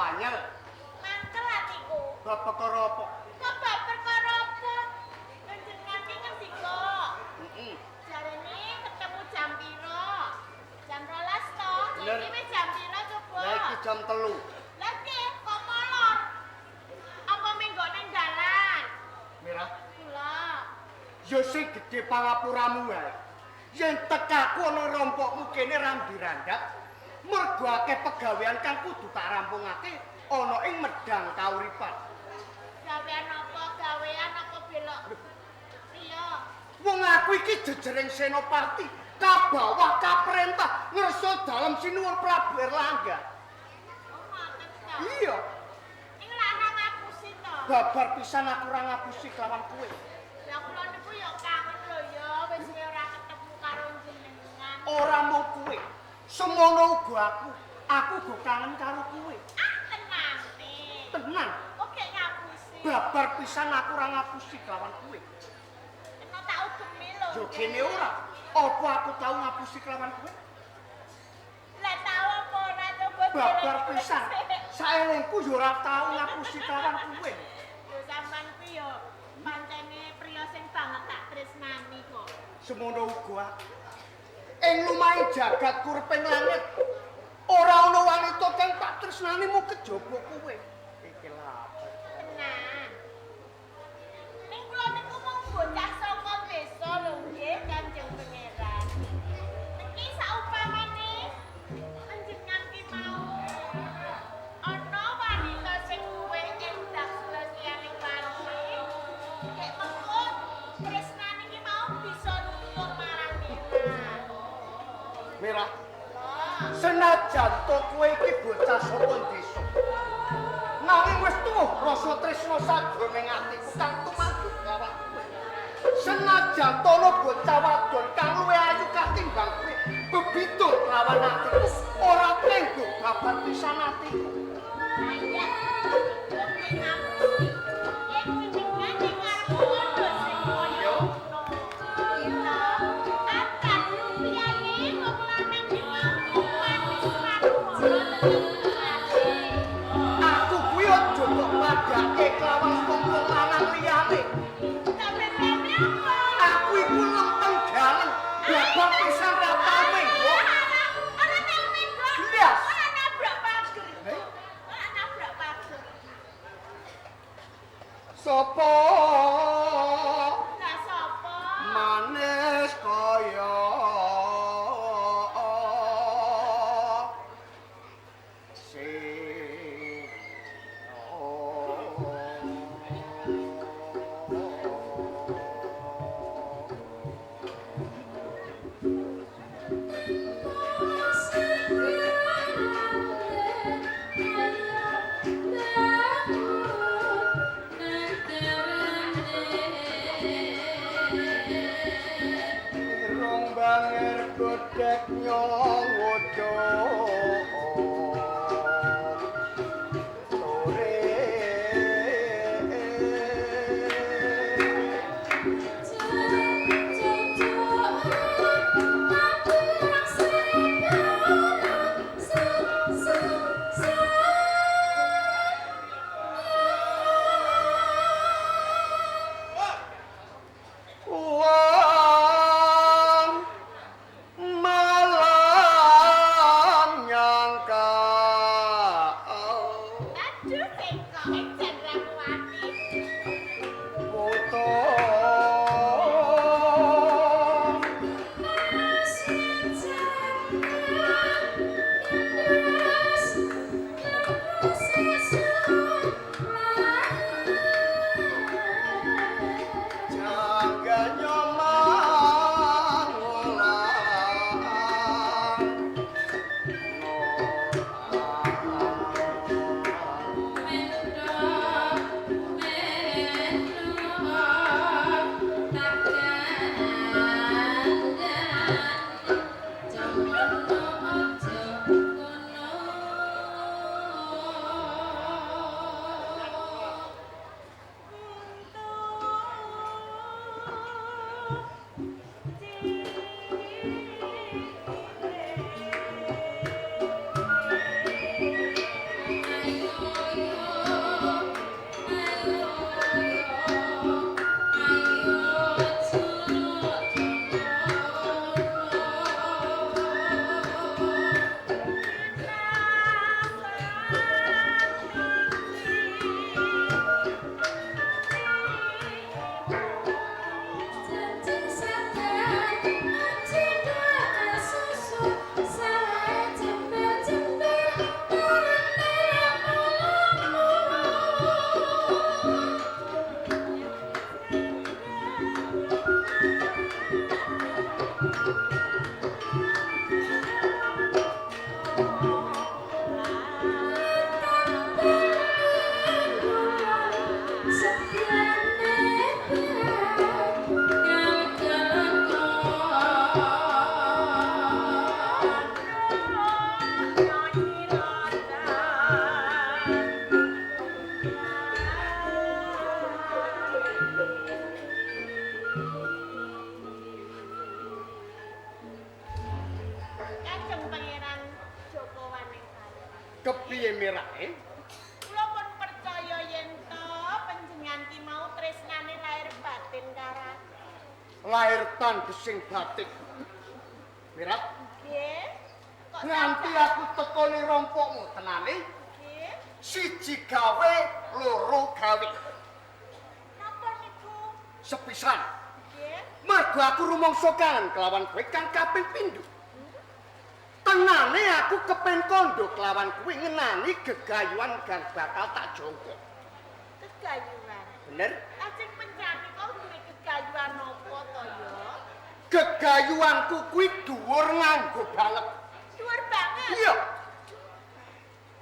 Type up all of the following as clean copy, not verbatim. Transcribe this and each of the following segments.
anyel. Mangkel atiku. Bab perkara apa? Kok bab perkara apa? Njenengan ki ngerti kok. Heeh. Jarene ketemu jam piro? Jam 12 to. Bener. Iki wis jam piro coba? Lah iki jam 3. Lah ki kok molor? Apa minggu ning dalan? Mirah. Kula. Ya sing gedhe pangapuramu wae. Yen tekaku ana rompokmu kene rambi-randhap, mergo akeh pegawean kang kudu tak rampungake ana ing medhang kauripan. Gawean apa belok? Iya. Wong aku iki jejering senopati, kabawah kaprentah ngerso dalem sinuwun Prabu Erlangga. Oh, ngoten to. Iya, Ning lak nang ngapusi to. babar pisan aku ora ngapusi kelawan kowe. Lah kula niku ya kangen lho ya, wis ora ketemu karo jenengan. Ora mung kowe, semono uga aku. Aku uga kangen karo kowe. Ah, tenang nih. Tenan, Oke ngapusi. babar pisan aku ora ngapusi kelawan kowe. Kena tak ugemi lho. Yo kene ora. Apa aku tau ngapusi kelawan kowe? Lah tau apa ora coba Babar pisan. Saelengku yo ora tau ngapusi kelawan kowe. Yo sampean kuwi yo pancene priya sing banget tak tresnani kok. Semono uga aku. Ing lumahing jagat kurping langit ora ana wanita kang tak tresnani mung kejaba kowe. Iki lha. Tenang. Ning kula niku mung bocah saka desa lho nggih Kanjeng Pangeran. Niki saupamane panjenengan ki mau ana wanita sing duwe endah sulasianing wali. Nek mengko tresnane ki mau bisa nutur marang Mirah. Mirah, Loh, senajan to kowe iki bocah saka desa. Nanging wis tuwuh rasa tresna sajroning atiku kang tumandu kelawan kowe. Senajan to ana bocah wadon kang luwih ayu katimbang kowe, bebidul kelawan atiku. Ora tenggo babar pisan atiku. iya. Oke ngapusi. Yen jenengan ning ngarep kula sing koyo ngono. Kita akan lupiyane wong lanang ki mau manis manusa tetep Aku kuwi aja kok padake kelawan wong lanang liyane. Sampe rene apa? Aku iku lempeng dalem, babar pisan ra tau menggo. Ora tau minggu. Blas. Ora nabrak pager. Heh? Ora nabrak pager. Sopo Lah sapa? manis kaya sing irung banger godhek nyong wodo Kepiye mirae? Kula pun percaya yen to panjenengan ki mau tresnane lahir batin karo Lahir tandesing batik. Mirat, nggih. Kok nganti aku tekoni rompokmu tenane, nggih. siji gawe, loro gawe. Napa niku? Sepisan, Nggih. mergo aku rumangsa kan kelawan kowe kang kaping pindho. Tenane aku kepen kondo kelawan kuwi ngenani gegayuhan kang bakal tak jongkok. Gegayuhan. Bener? Lajeng penjani kau duwe gegayuhan napa to ya? Gegayuhanku kuwi dhuwur nganggo banget. Dhuwur banget. Iya,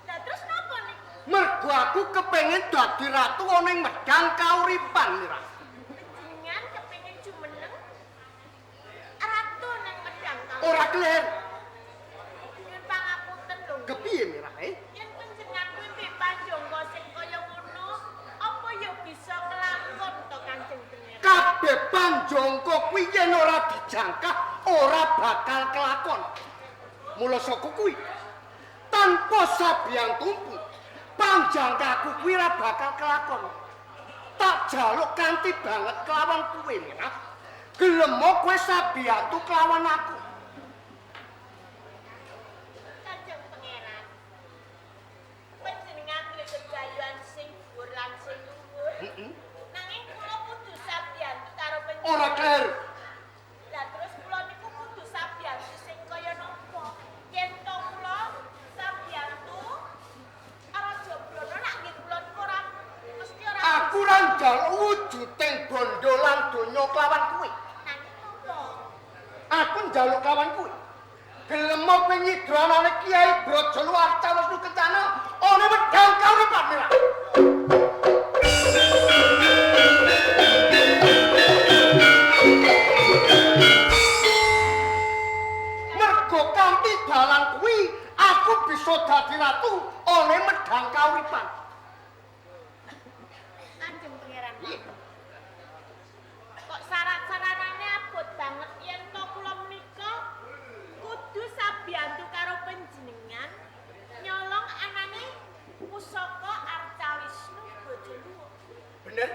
Lah terus napa niku? mergo aku kepengin dadi ratu ana ing medhang kauripan, Mira. Panjenengan kepengin jumeneng ratu nang medhang kau. Ora kelir. Nyuwun pangapunten lho. Kepiye, Mira? Yen panjenengan kuwi mbek panjangga sing kaya ngono, apa ya bisa kelakon to Kanjeng Pangeran? Kabeh panjangka kuwi yen ora dijangkah ora bakal kelakon. Mula saka kuwi tanpa sabiang tumpu panjangkaku kuwi ora bakal kelakon. Tak jaluk kanthi banget kelawan kuwe, Mira. Gelem kowe sabiyantu kelawan aku. Kanjeng Pangeran. Panjenengan duwe gegayuhan sing dhuwur lan sing luhur. Nanging kula kudu sabiyantu karo panjenengan. Ora kler. Lah terus kula niku kudu sabiyantu sing kaya napa? Yen to kula sabiyantu Raja Brana nak nggih kula niku ora mesti ora. Aku ora njaluk wujuding bondo lan donya kelawan kuwi. Nanging napa? Aku njaluk kelawan kuwi. Gelem kowe nyidranane Kiai Brajaluwarta Wisnu Kencana ana medhang kauripan, Mira. Mergo kanthi dalan kuwi aku bisa dadi ratu ana ing medhang kauripan. Kanjeng Pangeran. Iya. Kok syarat-syaratane abot banget yen to kula menika kudu sabiyantu karo panjenengan nyolong anane pusaka Arca Wisnu Brajaluwa. Bener?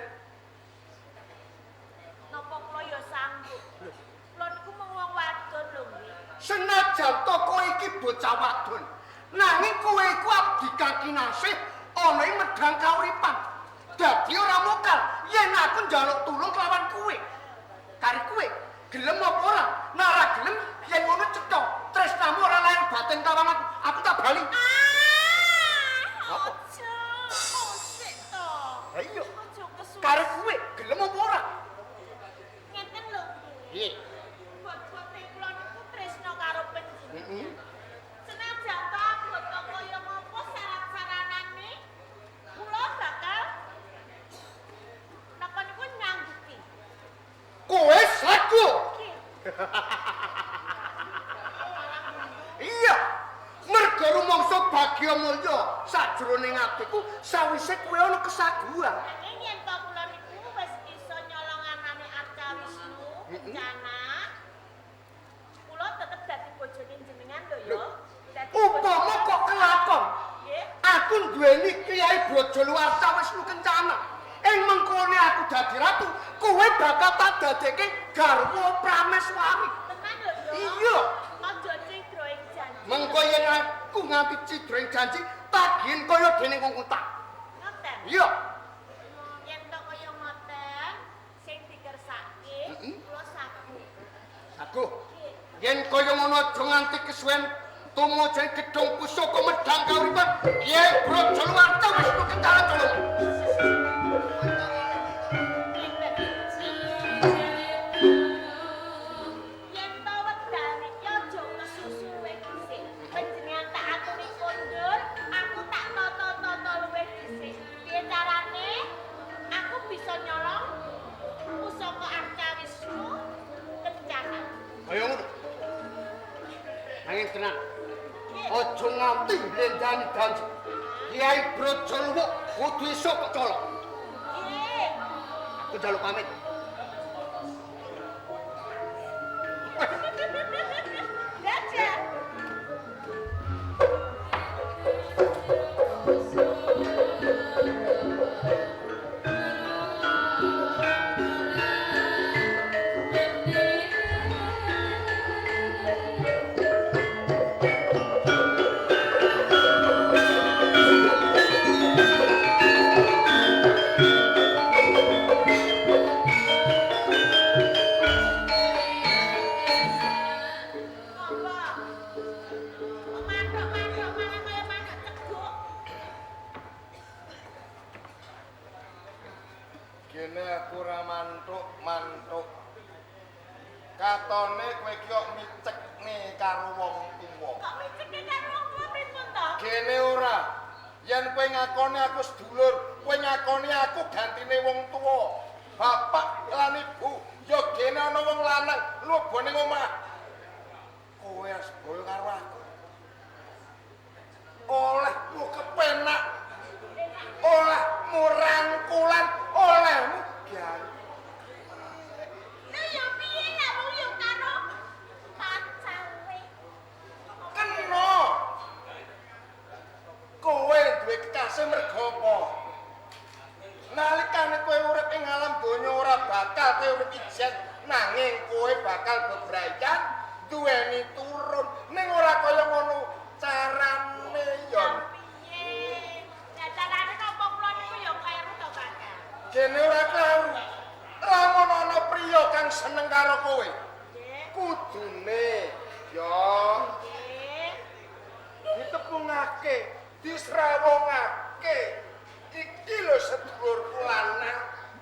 Napa kula ya sanggup? Kula niku mung wong wadon lho nggih. Senajan to kowe iki bocah wadon, nanging kowe iku abdi kang kinasih ana ing medhang kauripan. Dadi ora mokal yen aku njaluk tulung kelawan kowe. Kari kowe gelem apa ora? Nek ora gelem yen ngono cetha, tresnamu ora lahir batin kelawan aku tak bali. Aja, osik to. Ha iya, Aja kesuwen. kari kowe gelem apa ora? Ngeten lho. Iya. Bot-bote kula niku tresna karo panjenengan. Senajan to abot to kaya ngapa syarat-syaratane kula bakal napa niku nyanggupi. Kowe saku. Nggih. Iya. Mergo rumangsa bagya mulya sajroning atiku sawise kowe ana kesaguhan. Nanging yen to kula niku wis iso nyolong anane Arca Wisnu Kencana, kula tetep dadi bojone jenengan lho ya. Dadi Upama kok kelakon. nggih. Aku duweni Kiai Brajaluwarta Wisnu Kencana. Ing mengkone aku dadi ratu, kowe bakal tak dadekke garwa prameswari. Tenan lho ya. Iya. Aja cidro ing janji. Mengko yen aku nganti cidring janji, tagihin kaya dene wong utang. Ngoten. Iya. Yen to kaya ngoten sing dikersake kula saku. Aku yen kaya ngono aja nganti kesuwen tumuju gedung pusaka medhang kauripan. Kiai Brajaluwarta Wisnu Kencana tulung. Yen to wekdal iki aja kesusu luwih dhisik. Panjenengan tak aturi kondur, aku tak tata-tata luwih dhisik. Piye carane? Aku bisa nyolong pusaka Arca Wisnu Kencana. Kaya ngono. Nanging tenang. Nggih. Aja nganti ndendani janji. Kiai Brajaluwa kudu iso kecolok. Nggih. Aku njaluk pamit. Gajah. Dene aku ora mantuk. Katone kowe ki kok micekne karo wong tuwa. Kok micekne karo wong tuwa pripun to? Gene ora. Yen kowe ngakoni aku sedulur, kowe ngakoni aku gantine wong tuwa. Bapak lan ibu, ya gene ana wong lanang mlebu ning omah. Kowe harus boyo karo aku. Olehmu kepenak. Olehmu rangkulan, olehmu gawe. Lha yo piye lek yo karo pacare? Kena. Kowe duwe kekasih mergo apa? Nalikane kowe urip ing alam donya ora bakal kowe urip ijen, nanging kowe bakal bebrayan duweni turun. Ning ora kaya ngono carane yo. Piye? Lah carane kok kula niku yo kleru to, Kakak. Dene ora kleru. Lamun ana priya kang seneng karo kowe, Nggih. kudune yo Nggih. ditepungake, disrawungake. Iki lho sedulurku lanang,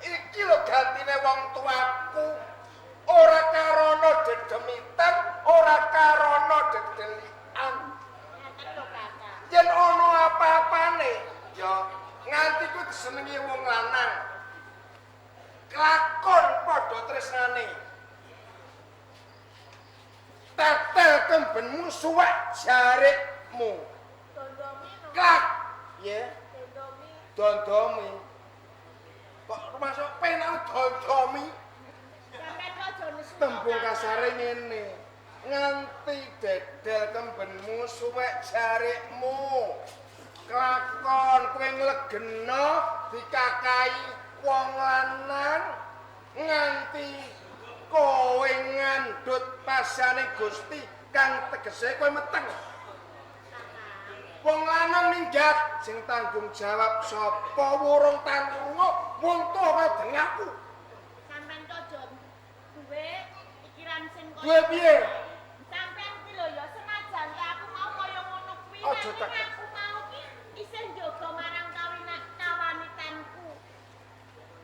iki lho gantine wong tuaku. Ora karono dedemitan, ora karono dedelian. Ngaten lho, Kakak. Yen ana apa-apane, ya nganti ku disenengi wong lanang. Kelakon padha tresnane. Tetel kembenmu suwek jarikmu. Dondomi no. Klak, ya. Dondomi. Dondomi. Kok masuk penak dondomi? Sampeyan kok aja nesu. Tembung kasare ngene. Nganti dedel kembenmu suwek jarikmu. Kelakon kowe nglegena dikakai wong lanang nganti kowe ngandhut pasane Gusti kang tegese kowe meteng. Wong lanang minggat sing tanggung jawab sapa wurung tanggungo wong tuwa deng aku. Sampeyan kok aja duwe pikiran sing koyo. Duwe piye? Sampeyan ki lho ya senajan aku mau koyo ngono kuwi Aja tak- nanging aku mau ki isih njaga marang kawanitanku.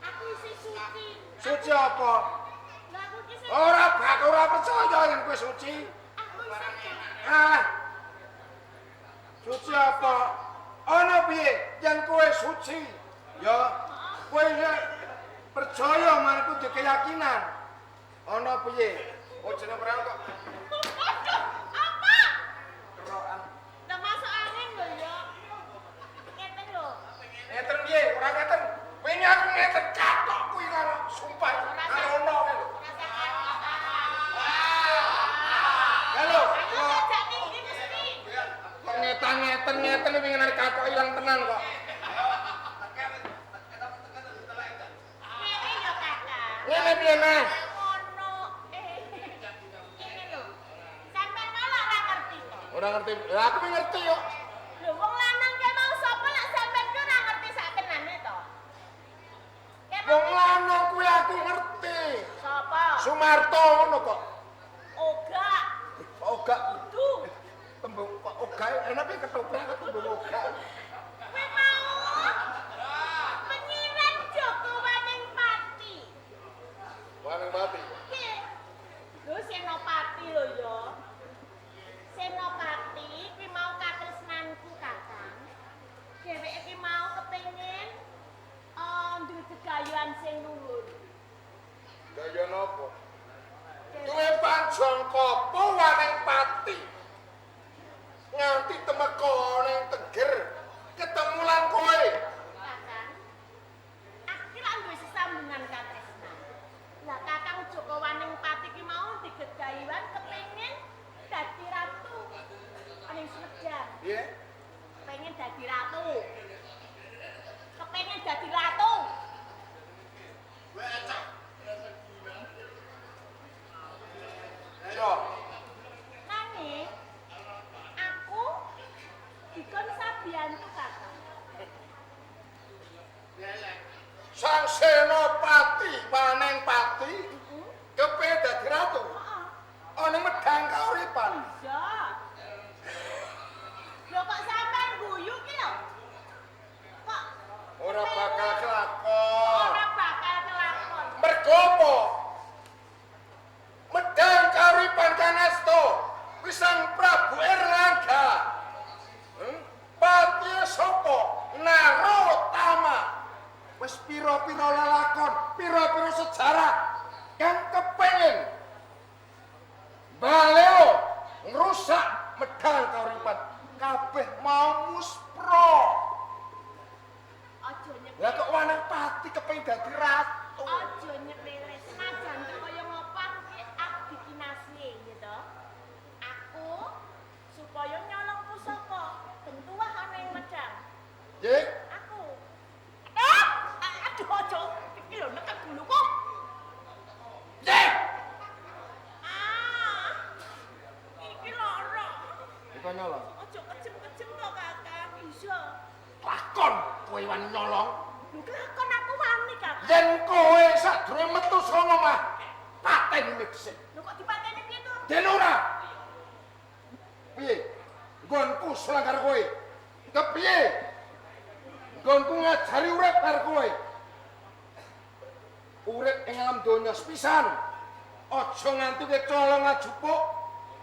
Aku isih suci. Suci apa? Lah aku ki sing Ora percaya yen kowe suci. aku isih Ah. Suci apa? Ana piye yen kowe suci? Ya, kowe percaya manku di keyakinan. Ana piye? Oh jeneng perang kok. Aduh, apa? Kerokan. Lah masuk angin lho ya. Ngeten lho. Ngeten piye? Ora ngeten. Wingi aku ngeten katok kuwi karo sumpah karo ono kowe lho. Halo. Aku ajak tinggi mesti. Kok ngeten wingi nek katok ilang tenan kok. Ngene ya Kakak. Ngene piye nah? Ngono. Ngene lho. Sampeyan malah ora ngerti to. Ora ngerti. Ya aku ngerti yo. Lho wong lanang ki mau sapa lek sampeyan ki ora ngerti sak tenane to. Wong lanang kuwi aku ngerti. Sapa? Sumarto ngono kok. Oga. Oga Kudu. tembung kok oga enak piye ketoprak tembung oga. Kowe mau penyiran Joko Waningpati. Waneng mati. Ki. Lho Senopati lho ya. Senopati ki mau katresnanku Kakang. Dheweke ki mau kepengin duwe gegayuhan sing luhur. Gaya napa? Duwe panjang kopo waneng pati. Nganti temeka ning Teger ketemu lan kowe. Kakang. Aku ki lak duwe sesambungan katresnan. Lah Kakang Joko Waningpati ki mau digegayuhan kepengin dadi ratu. Aning Sumedang. Piye? Pengen dadi ratu. Kepengen dadi ratu. Yo. Nanging aku dikon sabiyantu Kakang. Sang Senopati waneng pati kepe dadi ratu. Heeh. Ana medang kauripan. Iya. Lho kok sampean guyu ki lho? Kok Ora bakal kelakon. ora bakal pira-pira lelakon, pira-pira sejarah kang kepengin baleo ngrusak medal kauripan kabeh mau muspro. Aja nyepele. Lah kok Wanapati kepengin dadi ratu. Aja nyepele. Senajan kaya ngopo aku ki abdi kinasih ya to. Aku supaya nyolong pusaka ben tuwah ana ing medang. Nggih. Aku. Aduh aja. Iki lho nek guluku. Nggih. Iki lara. Iku nyolong. Aja kejem-kejem to Kakang. Bisa. Lakon kowe wani nyolong. Lho kelakon aku wani Kakang. Yen kowe sadurunge metu saka omah, pateni dhisik. Lho kok dipateni piye to? Den ora. Piye? Nggonku salah karo kowe. Kepiye? Nggonku ngajari urip karo kowe. Urip ing alam donya sepisan. Aja nganti kowe colong ajupuk.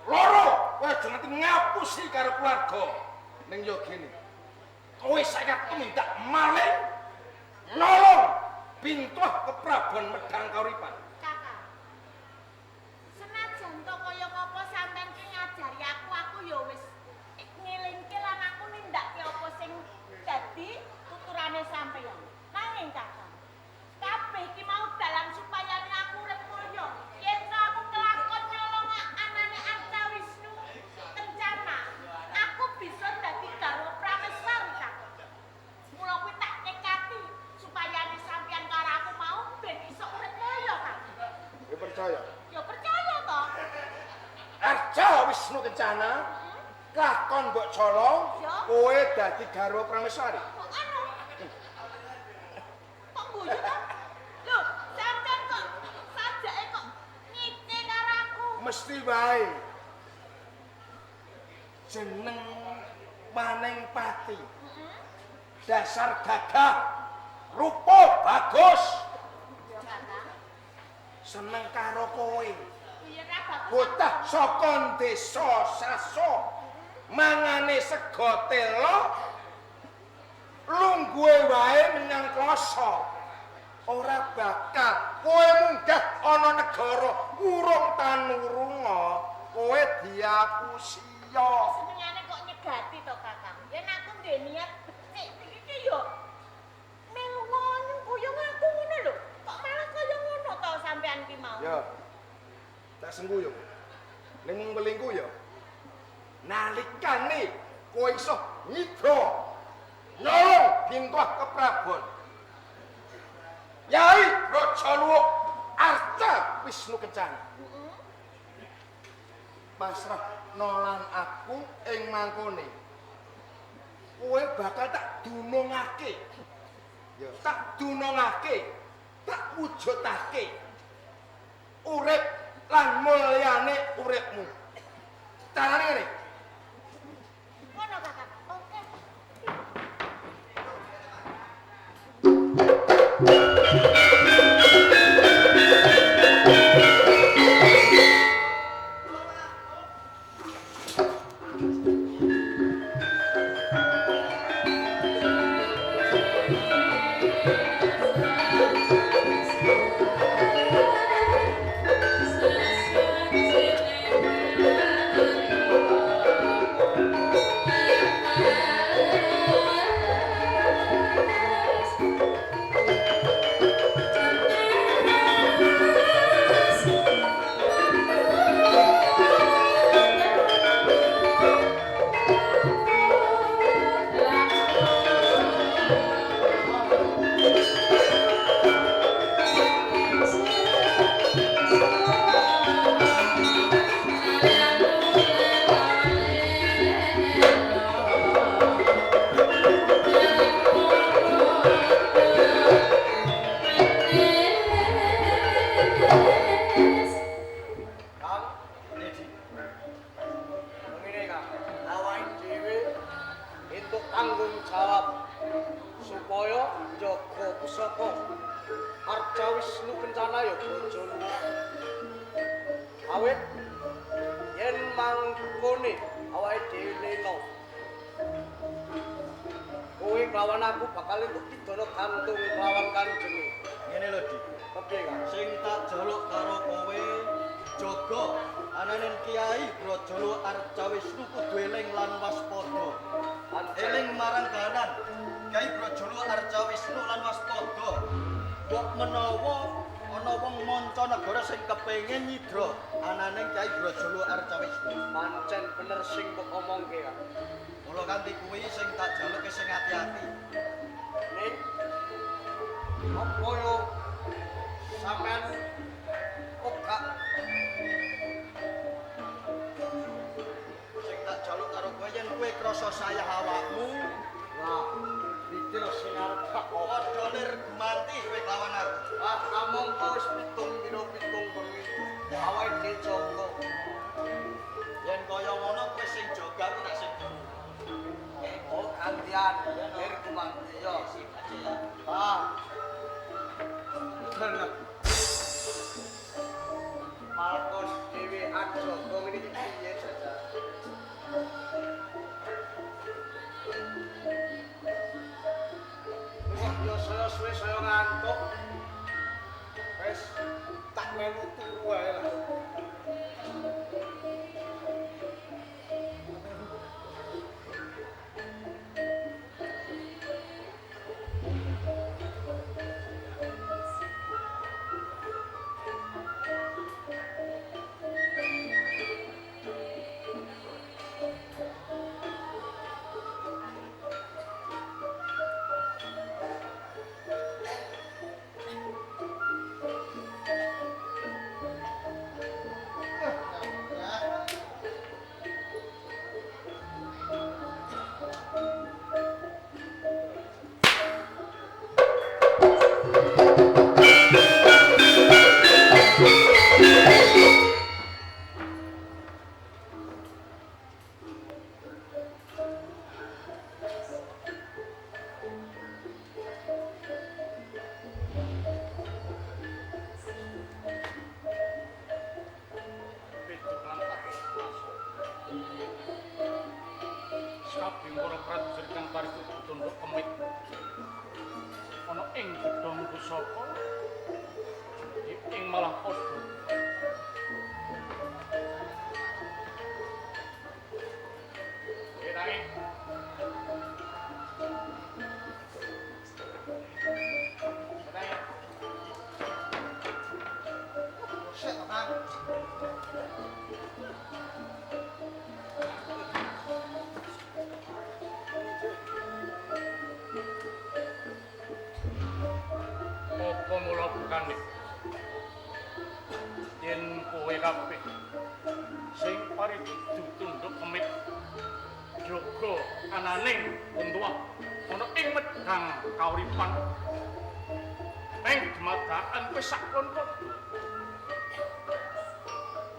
Loro, kowe aja nganti ngapusi karo keluarga. Ning yo gene. Kowe saiki tumindak maling. Nolong pintuh keprabon medang kauripan. Kakang. Senajan to kaya ngapa sampean ki ngajari aku ya wis ngelingke lan aku nindakke apa sing dadi tuturane sampeyan. Nanging Kakang, kabeh iki mau dalam supayane aku urip mulya. Yen aku kelakon nyolong anane Arca Wisnu Kencana, aku bisa dadi garwa Prameswari Kakang. Mula kuwi tak nekati supayane sampeyan karo aku mau ben iso urip mulya Kakang. Kowe percaya? Ya percaya to. Arca Wisnu Kencana lakon mbok colong Ya. kowe dadi garwa Prameswari. Kok anu? Kok guyu to? Lho, sampeyan kok sajake kok ngite karo aku. Mesti wae. Jeneng Maning Pati. Dasar gagah, rupa bagus, Kakang, seneng karo kowe. piye ra bagus. Bocah saka desa Saso mangane sego telo lungguhe wae menyang kloso. Ora bakal kowe munggah ana negara urung tanurunga kowe diapusiya. Senengane kok nyegati to Kakang. Yen aku ndek niat becik iki yo melu ngono kaya aku ngono lho. Kok malah kaya ngono to sampean ki mau. Ya. Tak sengguyung. Ning mung melingku ya. Nalikane kowe iso nyidra nyolong pintuh keprabon. Yai Raja Luwuk Arca Wisnu Kencana. Pasrah nolan aku ing mangkone. Kowe bakal tak dunungake. Ya, tak dunungake, tak wujudake. Urip lan mulyane uripmu. Carane ngene. Ngono Kakang. Oke. Awit yen mangkone awake dhewe leno. Kowe kelawan aku bakal entuk didono gantung kelawan kanjenge. Ngene lho, Dik. Kepiye, Kang? Sing tak jaluk karo kowe jaga ananing Kiai Brajala Arcawisnu kudu eling lan waspada. Eling marang kahanan Kiai Brajala Arcawisnu lan waspada. Kok menawa ana wong manca negara sing kepengin nyidra ananing Kiai Brajala Arcawisnu. Pancen bener sing mbok omongke, Kang. Mula kanthi kuwi sing tak jaluke sing ati-ati. Ning apa yo sampean kok gak Sing tak jaluk karo kowe yen kowe krasa sayah awakmu, lah pikir sing arep tak padha lir gumanti kowe lawan aku. among wis pitung bengi. Awake dhewe jaga. Yen kaya ngono kowe sing jaga aku tak sing turu. Oh, gantian dari kumanti yo. Ah. Bener. Malkos dhewe aja kok ngene iki piye saja. Wah, yo saya suwe saya ngantuk. Wes tak melu turu wae lah.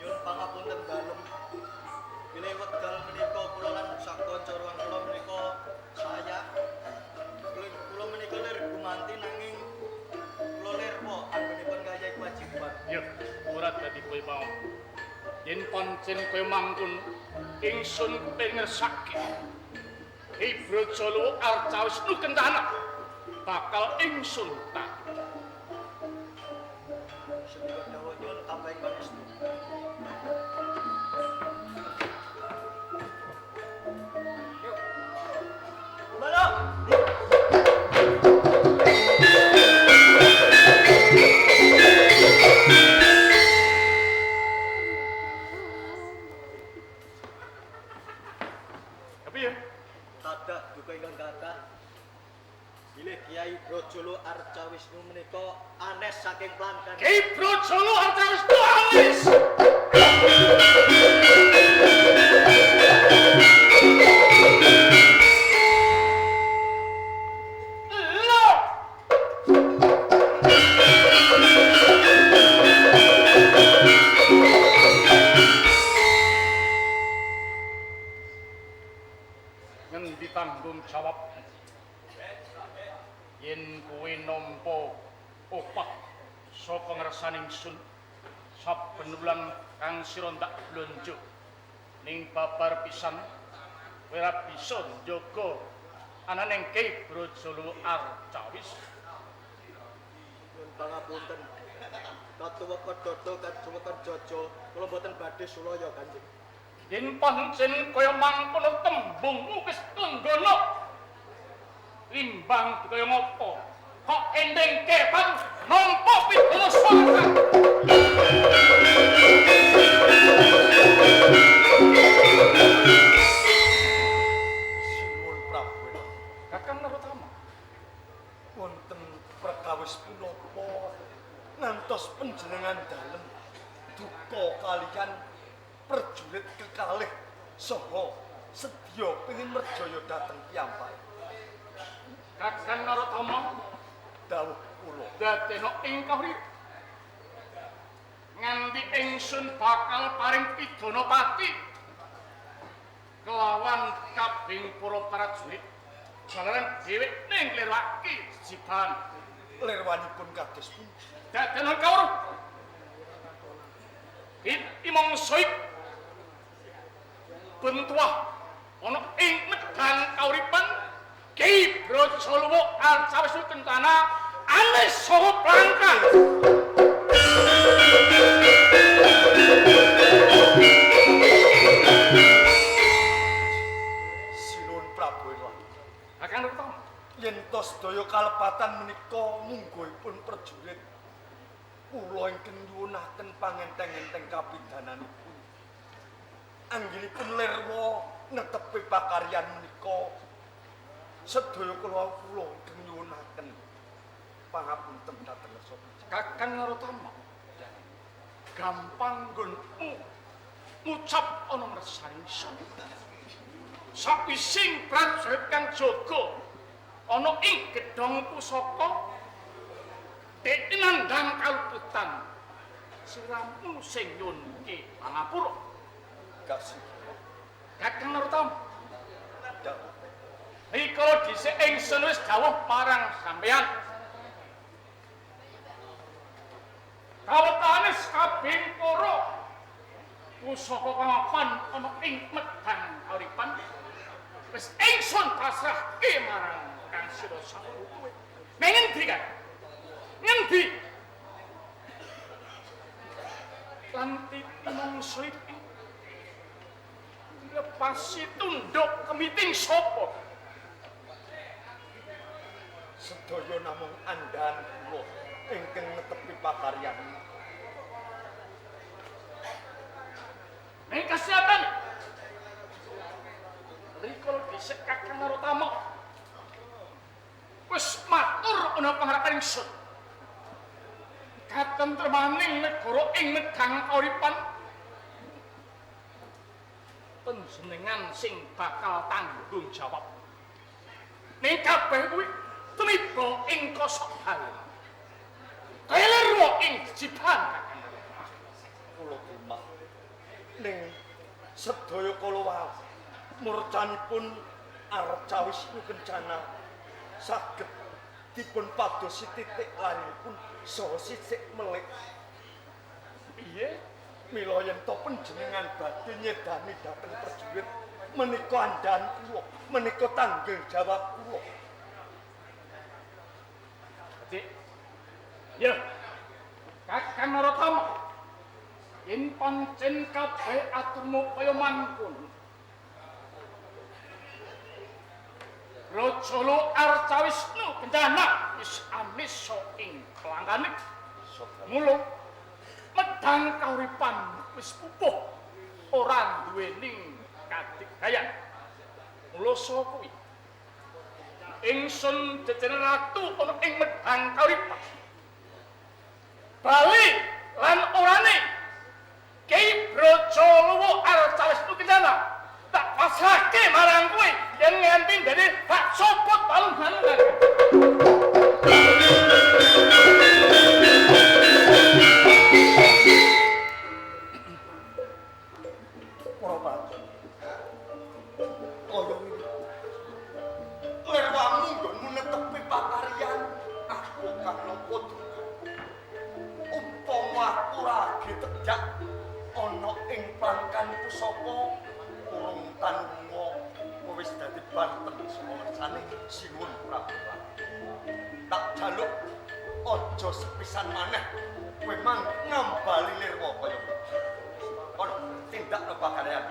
Nyuwun pangapunten dalem. Bilih wekdal menika kula lan sak kanca ruang kula menika saya kula menika lir gumanti nanging kula lir po anggenipun kaya kewajiban. Ya, ora dadi kowe mau. Yen pancen kowe mangkun ingsun pengersake. Ki Brajala Arcawisnu Kencana bakal ingsun tak Sedaya dawa nyuwun tambahi pangestu. Kumalo. Kepiye? Tadah duka ingkang kathah. Bilih Kiai Brajala Arcawisnu menika anes saking pelanggan. Ki Brajala Arcawisnu alis. Ngendi tanggung jawab? Yen kowe nampa opah saka ngersaning sun saben wulan kang sira ndak blonjo ning babar pisan kowe ora bisa njaga ananing Ki Brajala Arcawis. Nyuwun pangapunten. Katuwa Kedada kajuweken Jaja, kula boten badhe sulaya Kanjeng. Yen pancen kaya mangkono tembungmu wis tunggana. Limbang kaya ngopo? Kok ending kepan nampa pidana swarga. Sinuwun Prabu. Kakang Narotama. Wonten perkawis punapa ngantos panjenengan dalem duka kaliyan prajurit kekalih saha sedya pengin merjaya dhateng piyambak. Kakang Narotama Dawuh kula dadena ing kawri nganti ingsun bakal paring pidana pati kelawan kabeh para prajurit jalaran dheweke nglirwaki jiban lerwanipun kados pun dadena kawruh imong soib bentuah ana ing medhang kauripan Ki Brajala Arcawis kencana anes saha plangkang. Sinuwun Prabu Irwan. Kakang Narotama. Yen tos daya kalepatan menika mungguhipun prajurit kula ingkang nyuwunaken pangenteng-enteng kapidananipun. Anggenipun lerwa netepi pakaryan menika sedaya kula ingkang nyuwunaken pangapunten dhateng Sapa. Kakang Narotama. Gampang nggonmu ngucap ana ngersani sun. Sawising prajurit kang jaga ana ing gedhong pusaka tinandhang kaluputan siramu sing nyunke pangapura. Kasih. Kakang Narotama. Dawuh. Rikala dhisik ingsun wis dawuh marang sampeyan. Kawetanes kabeh para pusaka kamapan ana ing medhang kauripan wis ingsun pasrahke marang Kang Sirasapa kowe. Ngendi kan? Ngendi? Lan mangsa iki lepasi tunduk kemiting sapa? Sedaya namung andhan kula ingkang netepi pakaryan. Ning kesehatan rikala dhisik Kakang Narotama wis matur ana pangarepan ingsun. Katentremaning negara ing medhang kauripan panjenengan sing bakal tanggung jawab. Ning kabeh kuwi tumiba ing kosok hal. Kaya ing jiban Kakang. Kula terima. Ning sedaya kala wau murcanipun Arcawis kencana saged dipun padosi titik larinipun saha sisik melih. Piye? Mila yen to panjenengan badhe nyedani dhateng prajurit menika andhan kula, menika tanggung jawab kula. Dik. Ya. Kakang Narotama. Yen pancen kabeh aturmu kaya mangkon. Brajala Arcawisnu kencana wis amisa ing pelangkane. Mula medhang kauripan wis pupuh ora duweni kadigdayan. Mula saka kuwi ingsun jejer ratu ana ing medhang kauripan. Bali lan orane Ki Brajala Arcawisnu kencana tak pasrahke marang kowe yen nganti dadi tak sopot balung-balungan. Para pancen. Kaya ngene. Lerwamu nggonmu netepi pakaryan aku kang napa umpama aku lagi tejak ana ing pangkan pusaka urung tanunga wis dadi banten saka ngersane Sinuwun Prabu. Tak jaluk aja sepisan maneh kowe mang ngambali lirwa kaya kuwi. Kono tindakno pagawean.